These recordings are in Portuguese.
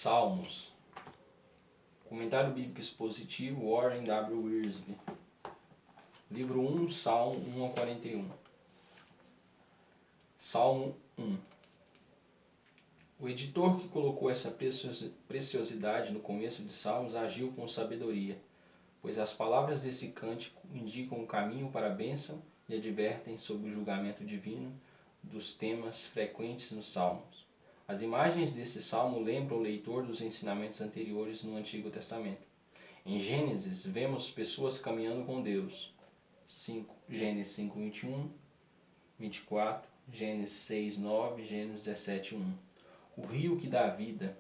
Salmos. Comentário Bíblico Expositivo, Warren W. Wiersbe. Livro 1, Salmo 1 a 41. Salmo 1. O editor que colocou essa preciosidade no começo de Salmos agiu com sabedoria, pois as palavras desse cântico indicam o caminho para a bênção e advertem sobre o julgamento divino dos temas frequentes nos Salmos. As imagens desse salmo lembram o leitor dos ensinamentos anteriores no Antigo Testamento. Em Gênesis, vemos pessoas caminhando com Deus. Gênesis 5, 21, 24, Gênesis 6, 9, Gênesis 17, 1. O rio que dá vida.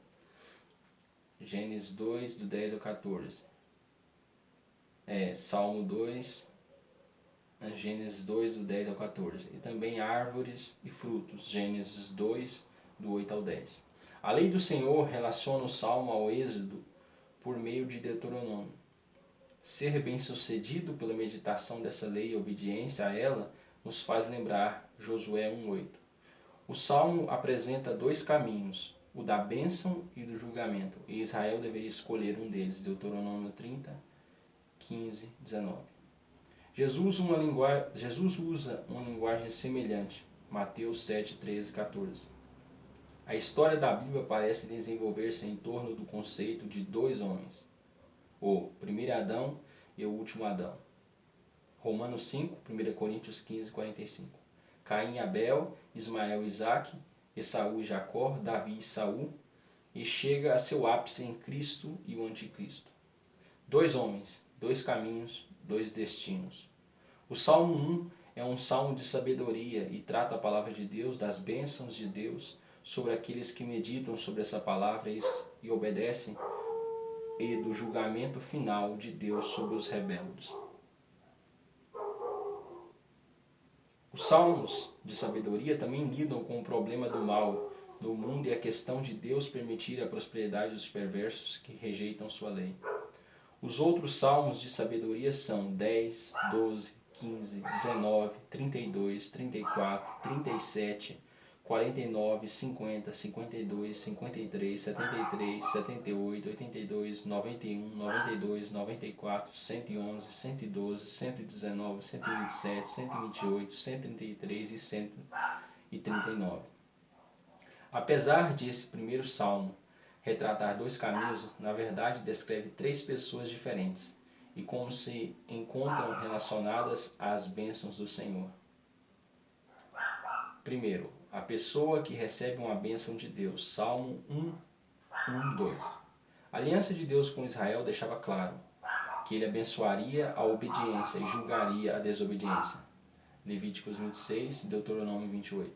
Gênesis 2, do 10 ao 14. Salmo 2, Gênesis 2, do 10 ao 14. E também árvores e frutos. Gênesis 2, do 8 ao 10. A lei do Senhor relaciona o Salmo ao Êxodo por meio de Deuteronômio. Ser bem-sucedido pela meditação dessa lei e obediência a ela nos faz lembrar Josué 1:8. O Salmo apresenta dois caminhos, o da bênção e do julgamento, e Israel deveria escolher um deles. Deuteronômio 30, 15, 19. Jesus usa uma linguagem semelhante. Mateus 7, 13, 14. A história da Bíblia parece desenvolver-se em torno do conceito de dois homens, o primeiro Adão e o último Adão. Romanos 5, 1 Coríntios 15, 45. Caim e Abel, Ismael e Isaque, Esaú e Jacó, Davi e Saul, e chega a seu ápice em Cristo e o Anticristo. Dois homens, dois caminhos, dois destinos. O Salmo 1 é um salmo de sabedoria e trata a palavra de Deus, das bênçãos de Deus sobre aqueles que meditam sobre essa palavra e obedecem, e do julgamento final de Deus sobre os rebeldes. Os salmos de sabedoria também lidam com o problema do mal no mundo e a questão de Deus permitir a prosperidade dos perversos que rejeitam sua lei. Os outros salmos de sabedoria são 10, 12, 15, 19, 32, 34, 37, 49, 50, 52, 53, 73, 78, 82, 91, 92, 94, 111, 112, 119, 127, 128, 133 e 139. Apesar de esse primeiro salmo retratar dois caminhos, na verdade descreve três pessoas diferentes e como se encontram relacionadas às bênçãos do Senhor. Primeiro, a pessoa que recebe uma bênção de Deus. Salmo 1, 2. A aliança de Deus com Israel deixava claro que ele abençoaria a obediência e julgaria a desobediência. Levíticos 26, Deuteronômio 28.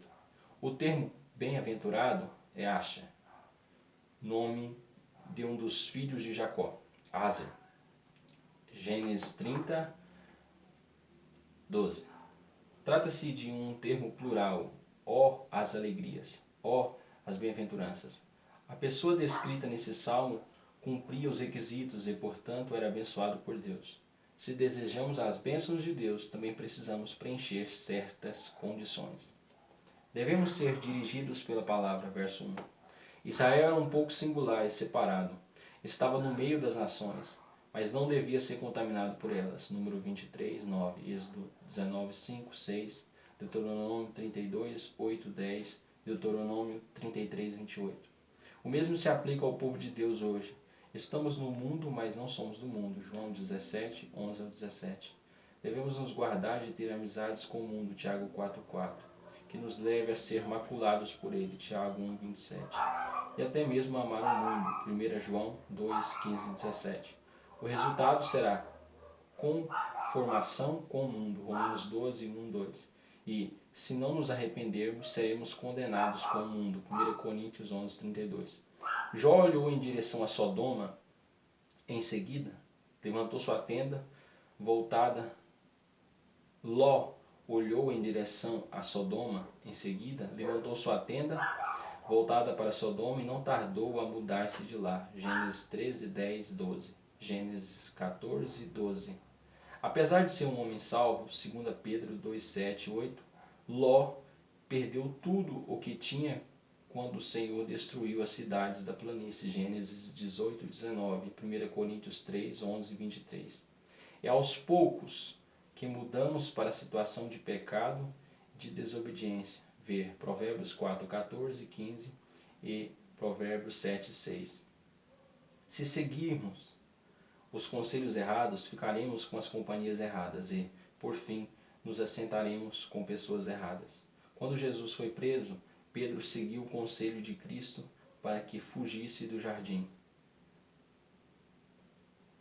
O termo bem-aventurado é Asher, nome de um dos filhos de Jacó, Aser. Gênesis 30, 12. Trata-se de um termo plural, ó as alegrias, ó as bem-aventuranças. A pessoa descrita nesse salmo cumpria os requisitos e, portanto, era abençoado por Deus. Se desejamos as bênçãos de Deus, também precisamos preencher certas condições. Devemos ser dirigidos pela palavra, verso 1. Israel era um pouco singular e separado. Estava no meio das nações, mas não devia ser contaminado por elas. Número 23, 9, Êxodo 19, 5, 6, Deuteronômio 32, 8, 10, Deuteronômio 33, 28. O mesmo se aplica ao povo de Deus hoje. Estamos no mundo, mas não somos do mundo. João 17, 11 ao 17. Devemos nos guardar de ter amizades com o mundo. Tiago 4, 4. Que nos leve a ser maculados por ele. Tiago 1, 27. E até mesmo amar o mundo. 1 João 2, 15 e 17. O resultado será conformação com o mundo. Romanos 12, 1, 2. E, se não nos arrependermos, seremos condenados com o mundo. 1 Coríntios 11, 32. Jó olhou em direção a Sodoma. Em seguida, levantou sua tenda, voltada. Ló olhou em direção a Sodoma. Em seguida, levantou sua tenda, voltada para Sodoma, e não tardou a mudar-se de lá. Gênesis 13, 10, 12. Gênesis 14, 12. Apesar de ser um homem salvo, 2 Pedro 2, 7, 8, Ló perdeu tudo o que tinha quando o Senhor destruiu as cidades da planície. Gênesis 18, 19, 1 Coríntios 3, 11 e 23. É aos poucos que mudamos para a situação de pecado, de desobediência. Ver Provérbios 4, 14 e 15 e Provérbios 7, 6. Se seguirmos os conselhos errados, ficaremos com as companhias erradas e, por fim, nos assentaremos com pessoas erradas. Quando Jesus foi preso, Pedro seguiu o conselho de Cristo para que fugisse do jardim.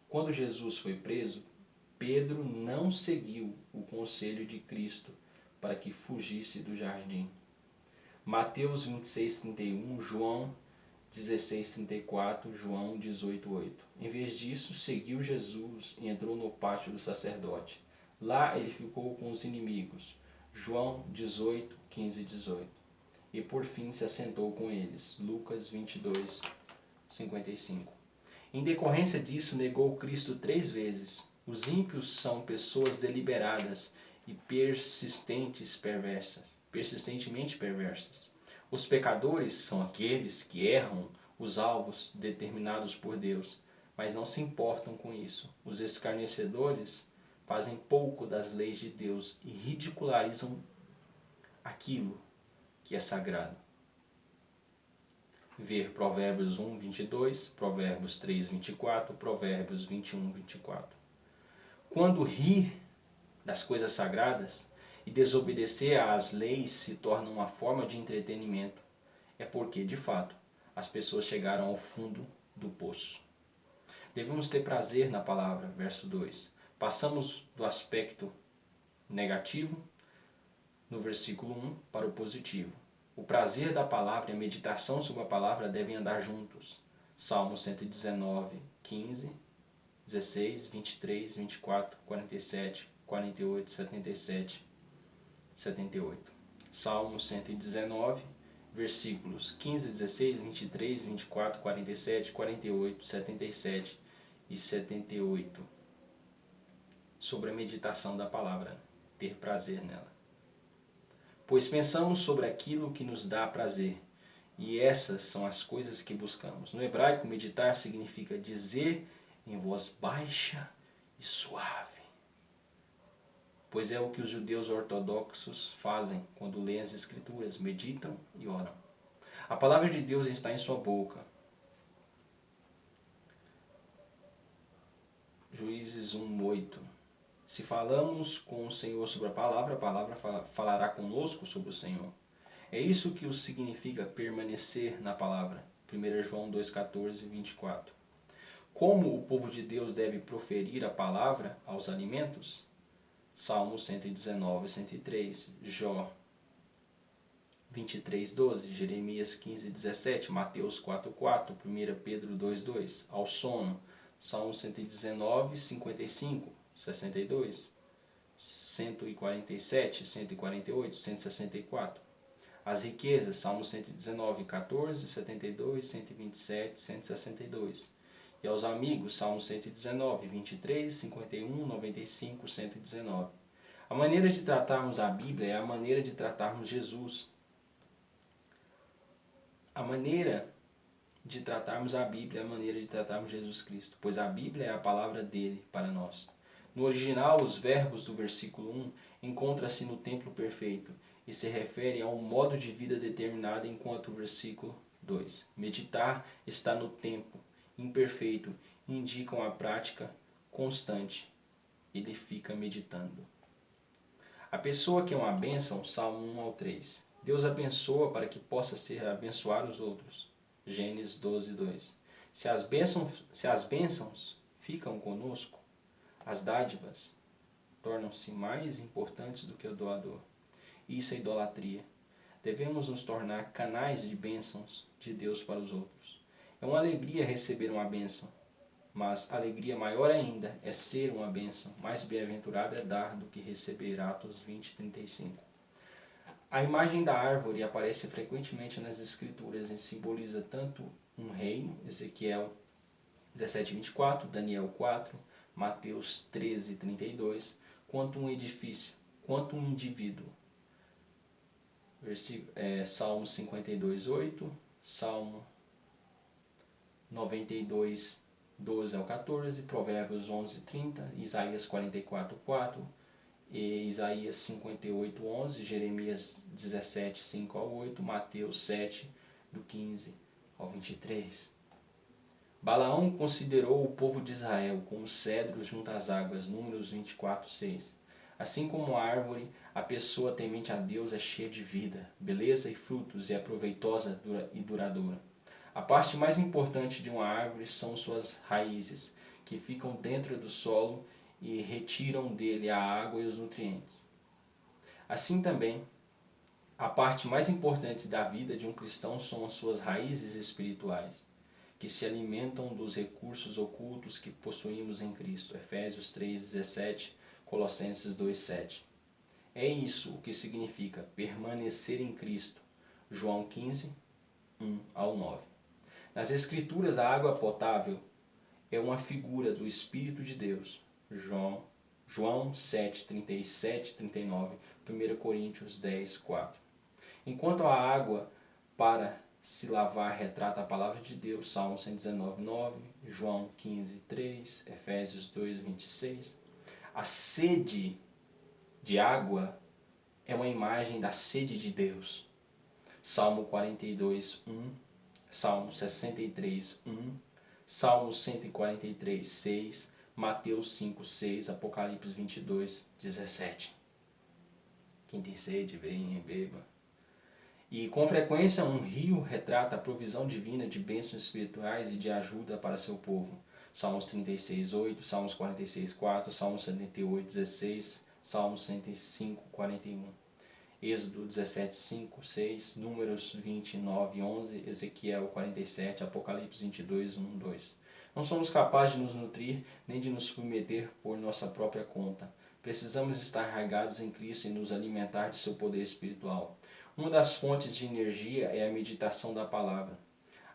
Quando Jesus foi preso, Pedro não seguiu o conselho de Cristo para que fugisse do jardim. Mateus 26, 31, João 16, 34, João 18, 8. Em vez disso, seguiu Jesus e entrou no pátio do sacerdote. Lá ele ficou com os inimigos. João 18, 15 e 18. E por fim se assentou com eles. Lucas 22, 55. Em decorrência disso, negou Cristo 3 vezes. Os ímpios são pessoas deliberadas e persistentemente perversas. Os pecadores são aqueles que erram os alvos determinados por Deus, mas não se importam com isso. Os escarnecedores fazem pouco das leis de Deus e ridicularizam aquilo que é sagrado. Ver Provérbios 1, 22, Provérbios 3, 24, Provérbios 21, 24. Quando rir das coisas sagradas e desobedecer às leis se torna uma forma de entretenimento, é porque, de fato, as pessoas chegaram ao fundo do poço. Devemos ter prazer na palavra, verso 2. Passamos do aspecto negativo, no versículo 1, para o positivo. O prazer da palavra e a meditação sobre a palavra devem andar juntos. Salmo 119, 15, 16, 23, 24, 47, 48, 77, 78. Salmo 119, versículos 15, 16, 23, 24, 47, 48, 77 e 78. Sobre a meditação da palavra, ter prazer nela. Pois pensamos sobre aquilo que nos dá prazer, e essas são as coisas que buscamos. No hebraico, meditar significa dizer em voz baixa e suave, pois é o que os judeus ortodoxos fazem quando leem as Escrituras, meditam e oram. A palavra de Deus está em sua boca. Juízes 1:8. Se falamos com o Senhor sobre a palavra falará conosco sobre o Senhor. É isso que significa permanecer na palavra. 1 João 2,14 e 24. Como o povo de Deus deve proferir a palavra aos alimentos? Salmo 119, 103, Jó 23:12, Jeremias 15:17, Mateus 4:4, 1 Pedro 2:2. Ao sono, Salmo 119, 55, 62, 147, 148, 164. As riquezas, Salmo 119, 14, 72, 127, 162. E aos amigos, Salmo 119, 23, 51, 95, 119. A maneira de tratarmos a Bíblia é a maneira de tratarmos Jesus. A maneira de tratarmos a Bíblia é a maneira de tratarmos Jesus Cristo, pois a Bíblia é a palavra dele para nós. No original, os verbos do versículo 1 encontram-se no templo perfeito e se referem a um modo de vida determinado, enquanto o versículo 2, meditar, está no tempo imperfeito e indica uma prática constante. Ele fica meditando. A pessoa que é uma bênção, Salmo 1-3. Deus abençoa para que possa ser abençoar os outros. Gênesis 12:2. Se as bênçãos ficam conosco, as dádivas tornam-se mais importantes do que o doador. Isso é idolatria. Devemos nos tornar canais de bênçãos de Deus para os outros. É uma alegria receber uma bênção, mas alegria maior ainda é ser uma bênção. Mais bem-aventurado é dar do que receber. Atos 20:35. A imagem da árvore aparece frequentemente nas Escrituras e simboliza tanto um reino, Ezequiel 17:24, Daniel 4, Mateus 13:32, quanto um edifício, quanto um indivíduo. Salmo 52, 8, Salmo 92, 12 ao 14, Provérbios 11, 30, Isaías 44, 4, e Isaías 58, 11, Jeremias 17, 5 ao 8, Mateus 7, do 15 ao 23. Balaão considerou o povo de Israel como cedros junto às águas, Números 24, 6. Assim como a árvore, a pessoa temente a Deus é cheia de vida, beleza e frutos, e é proveitosa e duradoura. A parte mais importante de uma árvore são suas raízes, que ficam dentro do solo e retiram dele a água e os nutrientes. Assim também, a parte mais importante da vida de um cristão são as suas raízes espirituais, que se alimentam dos recursos ocultos que possuímos em Cristo. Efésios 3,17, Colossenses 2,7. É isso o que significa permanecer em Cristo. João 15, 1 ao 9. Nas Escrituras, a água potável é uma figura do Espírito de Deus. João 7, 37, 39, 1 Coríntios 10, 4. Enquanto a água para se lavar retrata a palavra de Deus, Salmo 119, 9, João 15, 3, Efésios 2, 26. A sede de água é uma imagem da sede de Deus. Salmo 42, 1, Salmo 63, 1, Salmo 143, 6, Mateus 5, 6, Apocalipse 22, 17. Quem tem sede, venha e beba. E com frequência um rio retrata a provisão divina de bênçãos espirituais e de ajuda para seu povo. Salmos 36, 8, Salmos 46, 4, Salmos 78, 16, Salmos 105, 41. Êxodo 17, 5, 6, Números 29, 11, Ezequiel 47, Apocalipse 22, 1, 2. Não somos capazes de nos nutrir nem de nos submeter por nossa própria conta. Precisamos estar arraigados em Cristo e nos alimentar de seu poder espiritual. Uma das fontes de energia é a meditação da palavra.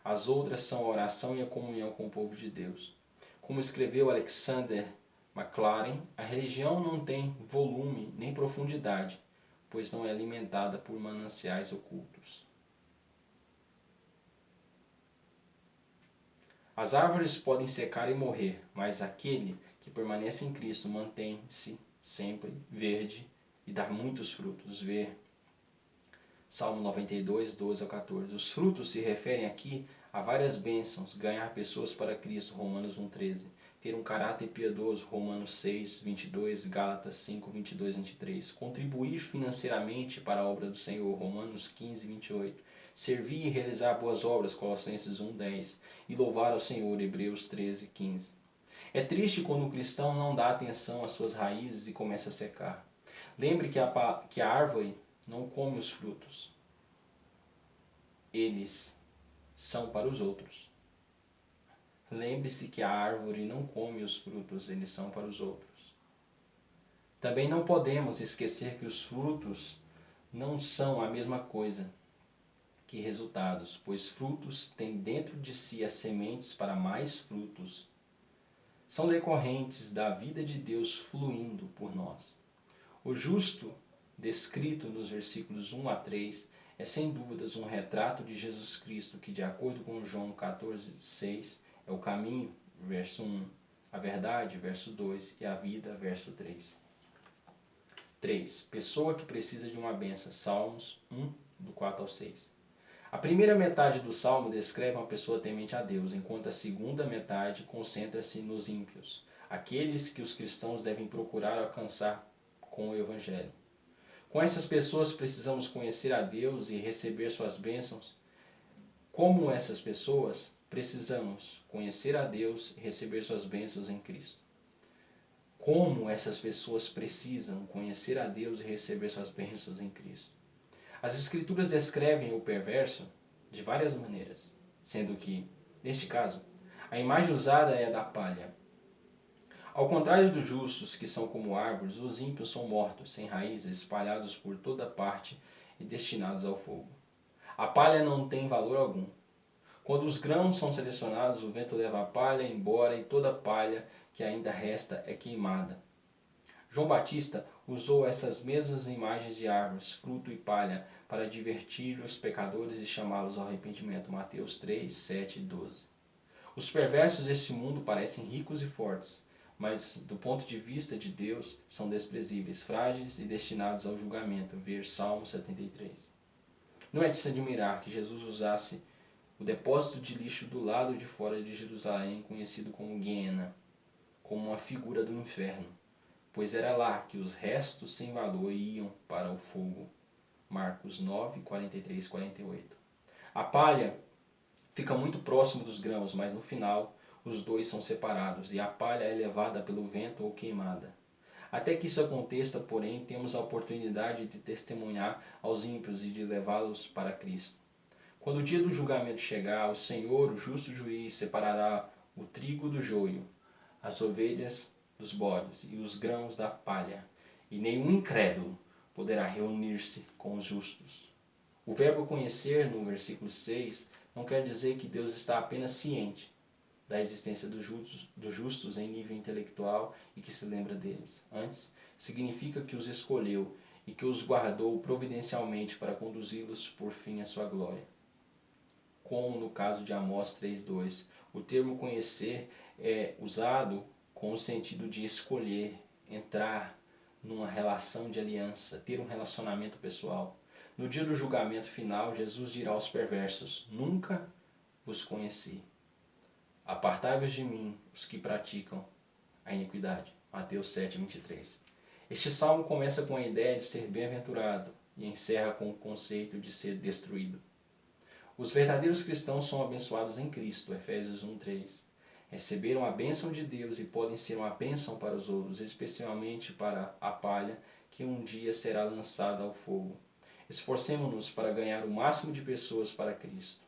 As outras são a oração e a comunhão com o povo de Deus. Como escreveu Alexander MacLaren, a religião não tem volume nem profundidade, pois não é alimentada por mananciais ocultos. As árvores podem secar e morrer, mas aquele que permanece em Cristo mantém-se sempre verde e dá muitos frutos. Ver Salmo 92, 12 ao 14. Os frutos se referem aqui a várias bênçãos: ganhar pessoas para Cristo, Romanos 1, 13. Ter um caráter piedoso, Romanos 6, 22, Gálatas 5, 22, 23. Contribuir financeiramente para a obra do Senhor, Romanos 15, 28. Servir e realizar boas obras, Colossenses 1, 10. E louvar ao Senhor, Hebreus 13, 15. É triste quando o cristão não dá atenção às suas raízes e começa a secar. Lembre que a árvore não come os frutos. Eles são para os outros. Lembre-se que a árvore não come os frutos, eles são para os outros. Também não podemos esquecer que os frutos não são a mesma coisa que resultados, pois frutos têm dentro de si as sementes para mais frutos. São decorrentes da vida de Deus fluindo por nós. O justo, descrito nos versículos 1 a 3, é sem dúvidas um retrato de Jesus Cristo que, de acordo com João 14, 6, é o caminho, verso 1, a verdade, verso 2, e a vida, verso 3. 3. Pessoa que precisa de uma bênção, Salmos 1, do 4 ao 6. A primeira metade do Salmo descreve uma pessoa temente a Deus, enquanto a segunda metade concentra-se nos ímpios, aqueles que os cristãos devem procurar alcançar com o Evangelho. Com essas pessoas precisamos conhecer a Deus e receber suas bênçãos. Como essas pessoas, precisamos conhecer a Deus e receber suas bênçãos em Cristo. Como essas pessoas precisam conhecer a Deus e receber suas bênçãos em Cristo. As Escrituras descrevem o perverso de várias maneiras, sendo que, neste caso, a imagem usada é a da palha. Ao contrário dos justos, que são como árvores, os ímpios são mortos, sem raízes, espalhados por toda parte e destinados ao fogo. A palha não tem valor algum. Quando os grãos são selecionados, o vento leva a palha embora e toda a palha que ainda resta é queimada. João Batista usou essas mesmas imagens de árvores, fruto e palha para divertir os pecadores e chamá-los ao arrependimento. Mateus 3, 7 e 12. Os perversos deste mundo parecem ricos e fortes, mas do ponto de vista de Deus são desprezíveis, frágeis e destinados ao julgamento. Ver Salmo 73. Não é de se admirar que Jesus usasse o depósito de lixo do lado de fora de Jerusalém, conhecido como Guiena, como uma figura do inferno, pois era lá que os restos sem valor iam para o fogo. Marcos 9, 43 e 48. A palha fica muito próximo dos grãos, mas no final os dois são separados e a palha é levada pelo vento ou queimada. Até que isso aconteça, porém, temos a oportunidade de testemunhar aos ímpios e de levá-los para Cristo. Quando o dia do julgamento chegar, o Senhor, o justo juiz, separará o trigo do joio, as ovelhas dos bodes e os grãos da palha, e nenhum incrédulo poderá reunir-se com os justos. O verbo conhecer, no versículo 6, não quer dizer que Deus está apenas ciente da existência dos justos em nível intelectual e que se lembra deles. Antes, significa que os escolheu e que os guardou providencialmente para conduzi-los por fim à sua glória. Como no caso de Amós 3:2, o termo conhecer é usado com o sentido de escolher, entrar numa relação de aliança, ter um relacionamento pessoal. No dia do julgamento final, Jesus dirá aos perversos: nunca os conheci. Apartai-vos de mim, os que praticam a iniquidade. Mateus 7:23. Este salmo começa com a ideia de ser bem-aventurado e encerra com o conceito de ser destruído. Os verdadeiros cristãos são abençoados em Cristo. Efésios 1:3. Receberam a bênção de Deus e podem ser uma bênção para os outros, especialmente para a palha que um dia será lançada ao fogo. Esforcemo-nos para ganhar o máximo de pessoas para Cristo.